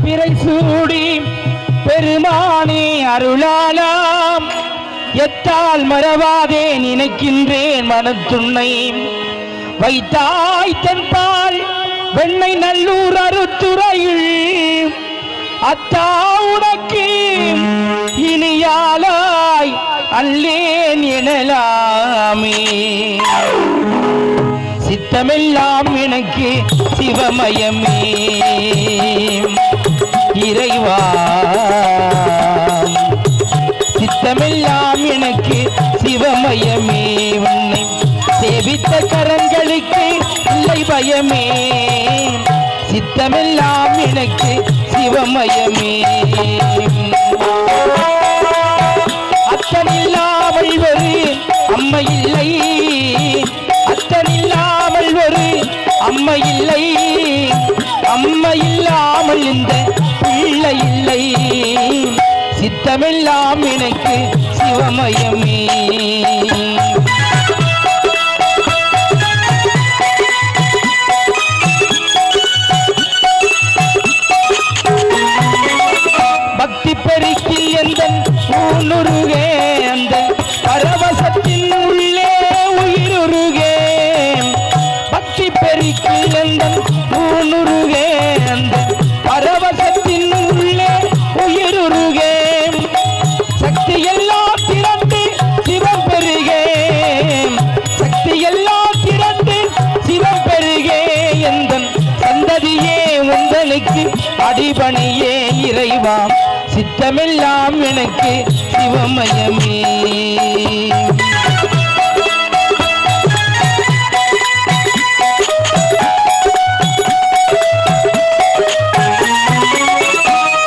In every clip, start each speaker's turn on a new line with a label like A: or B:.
A: பிறை சூடி பெருமானே அருளாலாம் எத்தால் மறவாதே நினைக்கின்றேன் மனத்துன்னை வைத்தாய் தென்பால் வெண்ணை நல்லூர் அருத்துறையில் அத்தா உனக்கு இனியாலாய் அல்லேன் எனலாமே சித்தமெல்லாம் எனக்கு சிவமயமே இறைவா சித்தமெல்லாம் எனக்கு சிவமயமே உன்னை சேவித்த கரங்களுக்கு இல்லை பயமே சித்தமெல்லாம் எனக்கு சிவமயமே அத்தனில்லாமல் ஒரு அம்மை இல்லை அத்தனில்லாமல் ஒரு அம்மை இல்லை அம்மை இல்லாமல் இந்த பிள்ளை இல்லை சித்தமெல்லாம் எனக்கு சிவமயமே பக்தி பெருக்கில் எந்த ஊனுருகே அந்த பரவசத்தின் உள்ளே உயிருருகே பக்தி பெருக்கில் எந்த ஊனுருகே அந்த பரவசத்தின் உள்ளே உயிருருகே சக்தி எல்லாம் திரண்டு சிவம் பெருகே சக்தி எல்லாம் திரண்டு சிவம் பெருகே எந்த சந்ததியே உந்தனுக்கு அடிபணியே இறைவா சித்தமெல்லாம் எனக்கு சிவமயமே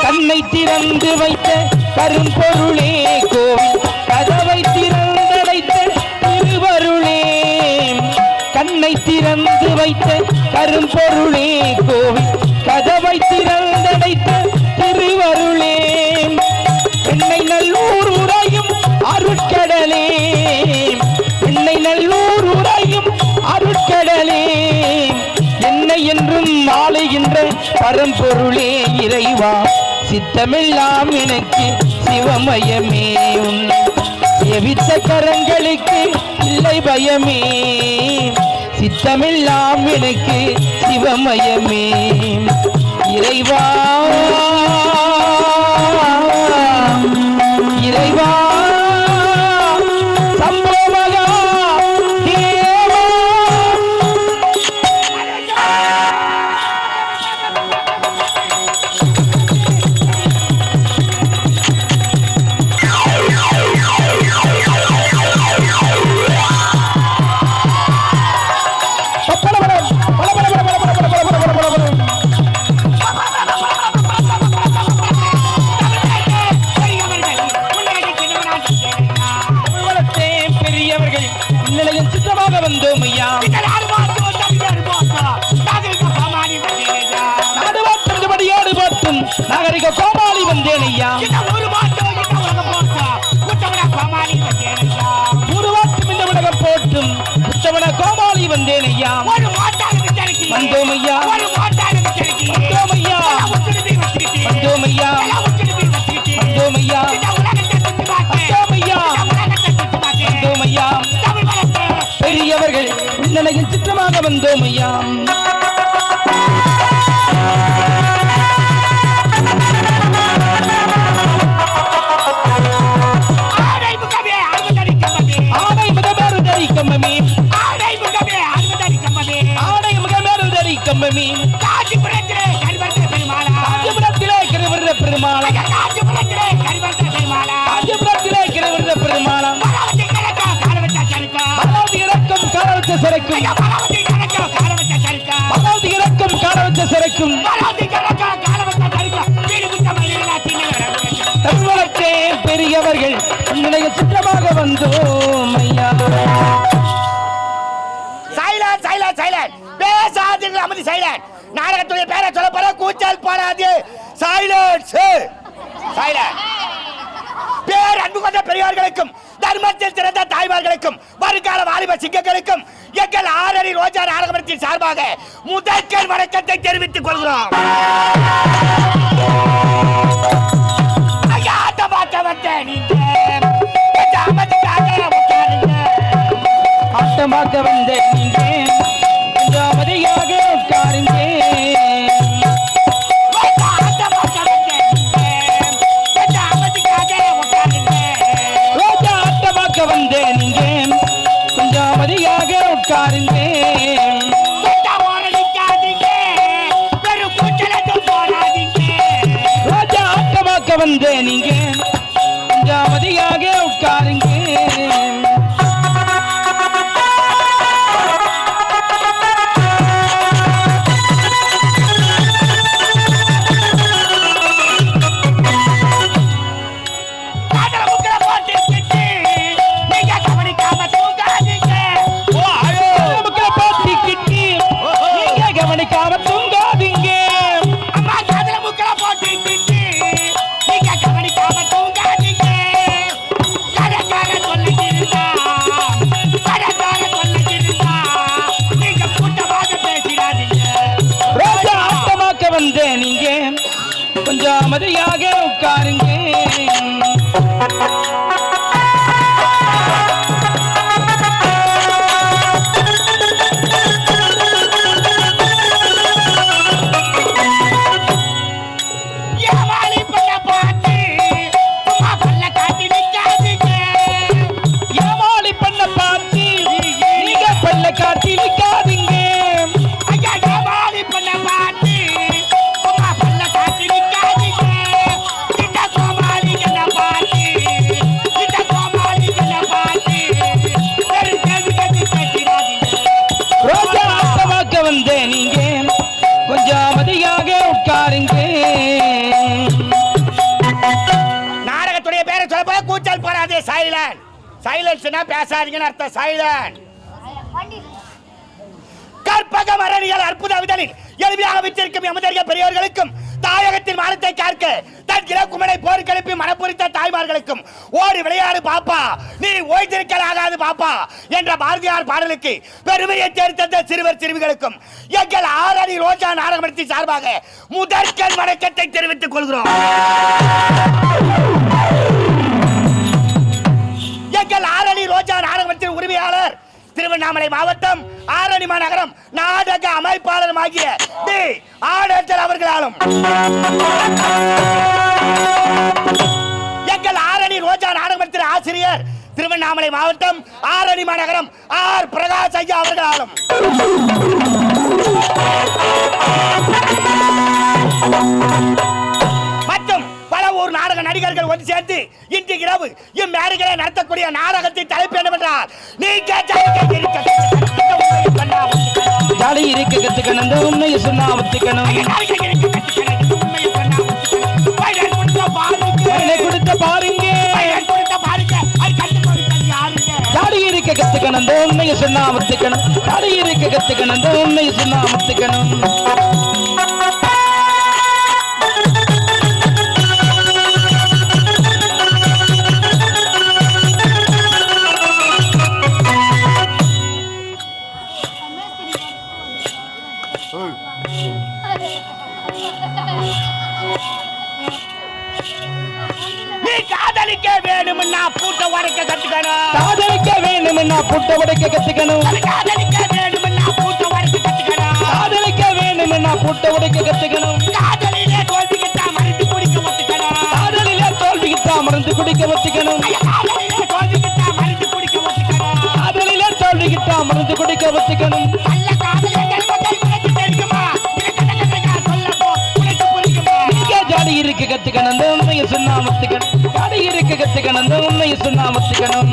A: கண்ணை திறந்து வைத்த கரும்பொருளே கோவில் கதவை திறந்தடைத்த திருவருளே கண்ணை திறந்து வைத்த கரும்பொருளே கோவில் கதவை திறந்தடைத்த திருவருளே என்னை நல்லூர் உரையும் அருட்கடலே என்னை நல்லூர் உரையும் அருட்கடலே என்னை என்றும் ஆளுகின்ற பரம்பொருளே இறைவா சித்தமெல்லாம் எனக்கு சிவமயமே உன்னை சேவித்த கரங்களுக்கு இல்லை பயமே சித்தமெல்லாம் எனக்கு சிவமயமே இறைவா இறைவா சம்பவகா தேவா நாகரிக கோமாளி வந்தேன் ஐயா ஒரு வாட்டும் இந்த உலகம் போட்டும் உத்தமன கோமாளி வந்தேன் ஐயா வந்தோம் ஐயா வந்தோம் ஐயா வந்தோம் ஐயா வந்தோம் ஐயா வந்தோம் ஐயா வந்தோம் ஐயா பெரியவர்கள் நிலையில் சிற்றமாக வந்தோம் ஐயா பெரியவர்கள் சிற்றமாக வந்தோம் ஐயா பேசாதீர்கள் அமைதி சைலண்ட் நாடகத்துடைய பேரை சொல்ல போற கூச்சல் போடாது சைலன்ஸ் சைலண்ட் பேர் அன்பு கொண்ட பெரியவர்களுக்கும் தர்மத்தில் சிறந்த தாய்மார்களுக்கும் வருங்கால வாலிப சிங்கங்களுக்கும் எங்கள் ஆரணி ரோஜா நாடகம் நாடகத்தின் சார்பாக முதற்கண் வணக்கத்தை தெரிவித்துக் கொள்கிறோம். ஆட்டம் பார்க்க வந்த நீங்க
B: ஆட்டம் பார்க்க வந்த நீங்க அமைதியாக உட்காருங்க. வந்தேன் நீங்க கொஞ்சம் அமைதியாக உட்காருங்க. ரோஜா ஆட்டமாக்க வந்தேன் நீங்க கொஞ்சம் அமைதியாக உட்காருங்க. நீங்க கொஞ்சம் அமைதியாக உட்காருங்க. ஏமாளி பண்ண பார்த்து நீங்க பல்ல காட்டி நிக்காதீங்க. வந்தேன் நீங்க கொஞ்சம் அமைதியாக உட்காருங்க.
A: நாடகத்துடைய பேரை சொல்ல கூச்சல் போடாதே. சைலண்ட். சைலன்ஸ்னா பேசாதீங்கன்னு அர்த்தம். சைலண்ட். கற்பக மரணிகள் அற்புத விதலில் எளிமையாக விற்றிருக்கும் எமதறிய பெரியவர்களுக்கும் தாயகத்தின் மானத்தை காக்க தன் இலக்குமனை போர் கிளப்பி மனப்புரித்த தாய்மார்களுக்கும் ஓடி விளையாடு பாப்பா நீ ஓய்ந்திருக்கலாகாது பாப்பா என்ற பாரதியார் பாடலுக்கு பெருமையை சேர்த்த சிறுவர் சிறுமிகளுக்கும் எங்கள் ஆரணி ரோஜா நாடகத்தின் சார்பாக முதற்கண் வணக்கத்தை தெரிவித்துக் கொள்கிறோம். எங்கள் ஆரணி ரோஜா நாடகத்தின் உரிமையாளர் திருவண்ணாமலை மாவட்டம் ஆரணி மாநகரம் நாடக அமைப்பாளரும் ஆகிய ஆடத்தர் அவர்களாலும் எங்கள் ஆரணி ரோஜா நாடகத்தின் ஆசிரியர் திருவண்ணாமலை மாவட்டம் ஆரணி மாநகரம் ஆர் பிரகாஷ் ஐயா அவர்களாலும் மற்றும் பல ஊர் நாடக நடிகர்கள் ஒன்று சேர்ந்து இன்று இரவு இம்மேடைகளை நடத்தக்கூடிய நாடகத்தின் தலைப்பு என்னவென்றால் நீ
B: ஜாலி இருக்க கத்துக்கணும் உண்மையை சொன்னா ஒத்துக்கணும். கொடுத்த பாருங்க ஜாலி இருக்க கத்துக்கணும் உண்மையை சொன்னா ஒத்துக்கணும். ஜாலி இருக்க கத்துக்கணும் உண்மையை சொன்னா ஒத்துக்கணும்.
A: நீ காதலிக்க வேணும்னா பூட்ட உடைக்க கத்துக்கணும்.
B: காதலிக்க வேணும்னா பூட்ட உடைக்க கத்துக்கணும்.
A: காதலிக்க வேணும்னா பூட்ட உடைக்க கத்துக்கணும்.
B: காதலிக்க வேணும்னா பூட்ட உடைக்க கத்துக்கணும்.
A: காதலிலே தோல்விக்கிட்டா மருந்து குடிக்க ஒத்துக்கணும்.
B: காதலிலே தோல்விக்கிட்டா மருந்து குடிக்க ஒத்துக்கணும்.
A: காதலிலே தோல்விக்கிட்டா மருந்து குடிக்க ஒத்துக்கணும்.
B: காதலிலே தோல்விக்கிட்டா மருந்து குடிக்க ஒத்துக்கணும்.
A: நல்ல காதலிலே உனக்கு தெரியுமா?
B: ஜாடி இருக்கு கத்துக்கணும் உண்மையை சொன்னா ஒத்துக்கணும். ஜாடி இருக்கு கத்துக்கணும் உண்மையை சொன்னா ஒத்துக்கணும்.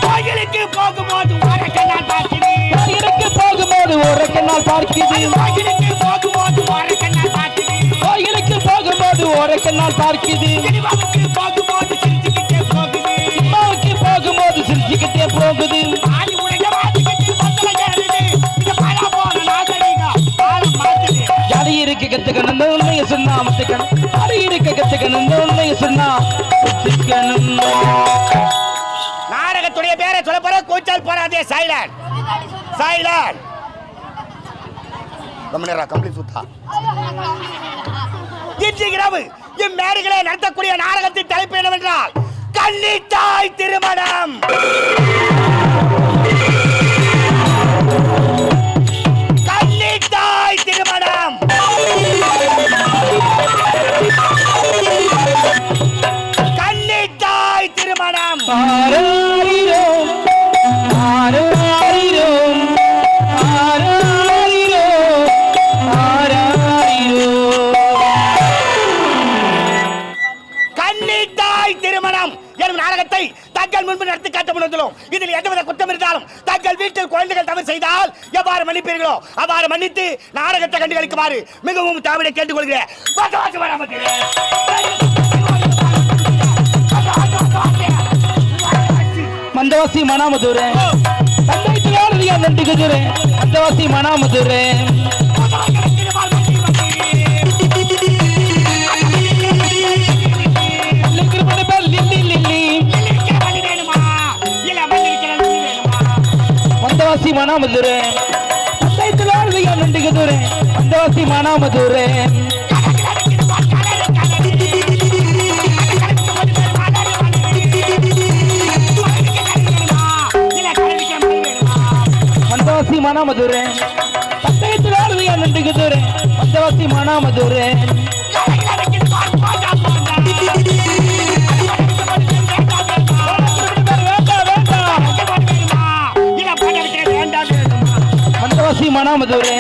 A: கோயிலுக்கு போகும்போது ஒரு கண்ணால் பார்க்குது.
B: கோயிலுக்கு போகும்போது ஒரு கண்ணால் பார்க்குது.
A: கோயிலுக்கு போகும்போது ஒரு கண்ணால் பார்க்குது.
B: கோயிலுக்கு போகும்போது ஒரு கண்ணால் பார்க்குது.
A: சினிமாவுக்கு போகும்போது சிரிச்சுக்கிட்டே போகுது.
B: சினிமாவுக்கு போகும்போது சிரிச்சுக்கிட்டே போகுது.
A: ஆதி உலக வாசிக்கிட்டு பத்தல ஏறுது. இந்த பல போன நாகரிகம்
B: கத்துக்கணும் உண்மையை சொன்னா முத்துக்கணும் பாடி இருக்க கத்துக்கணும் உண்மையை சொன்னா முத்துக்கணும்
A: நாடகத்துடைய பேரை சொல்ல போற கூச்சல் போறாதே சைலண்ட் சைலண்ட் கம்னரா கம்ப்ளீட் சுத்தா இன்று இரவு இம்மேடைகளை நடத்தக்கூடிய நாடகத்தின் தலைப்பு என்னவென்றால் கன்னித்தாய் திருமணம் கன்னித்தாய் திருமணம் கன்னித்தாய் திருமணம்
B: ஆராரிரோ ஆராரிரோ ஆராரிரோ ஆராரிரோ
A: கன்னித்தாய் திருமணம் எனும் நாடகத்தை தங்கள் முன்பு நடத்தி காட்ட முன்வந்துள்ளோம். இதில் எந்தவித குற்றம் இருந்தாலும் தங்கள் வீட்டில் குழந்தைகள் தவறு செய்தால் எவ்வாறு மன்னிப்பீர்களோ அவ்வாறு மன்னித்து நாடகத்தை கண்டுகளிக்குமாறு மிகவும் தாவிட கேட்டுக்கொள்கிறேன்.
B: மந்தவாசி மனாமதுரே பஞ்சாயத்து நன்றி குஜுரே மந்தவாசி மனாமதுரே மந்தவாசி மனாமதுரே பஞ்சாயத்து நன்றி குஜுரே மந்தவாசி மனாமதுரே மந்தவாசி மனாமதுரே பட்டயத்தில் நன்றி குதுரே மந்தவாசி மனாமதுரே மந்தவாசி மனாமதுரே